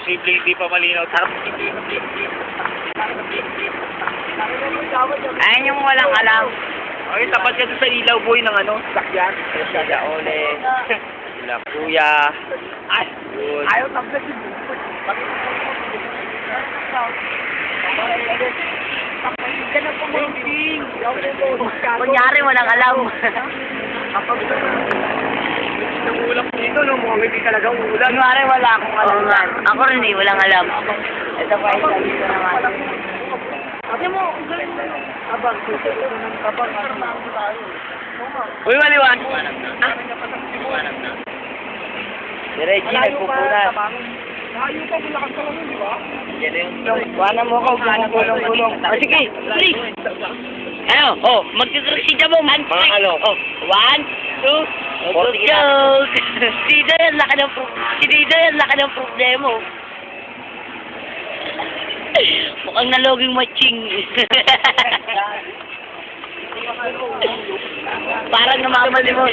Simple hindi pa malinaw. Ayun yung walang alam. Ay, tapat ka doon sa ilaw boy ng ano, sakyan. Sila ole. Sila kuya. Ay, yun. Ayaw tablet yun. Kunyari walang alam. Ulam dito, no? Mukhang hindi talaga ulam. Kunyari wala akong alam yan. Ako rin eh, walang alam. Ito pa isa dito naman. Kasi mo, galing mo. Abang, susunod ng abang. Uy, maliwan. Si Reggie nagpupunan. Ayaw pa, wala kang salamin, di ba? Yan yung Buwanan mo ako, gulong-gulong. O sige, please. Ano? Oh, magkikrusi ka mo. Mga ano? Oh, 1, 2, joke. Sino yan, laki ng problema. Mukhang naloging matching. Parang namakamali mo.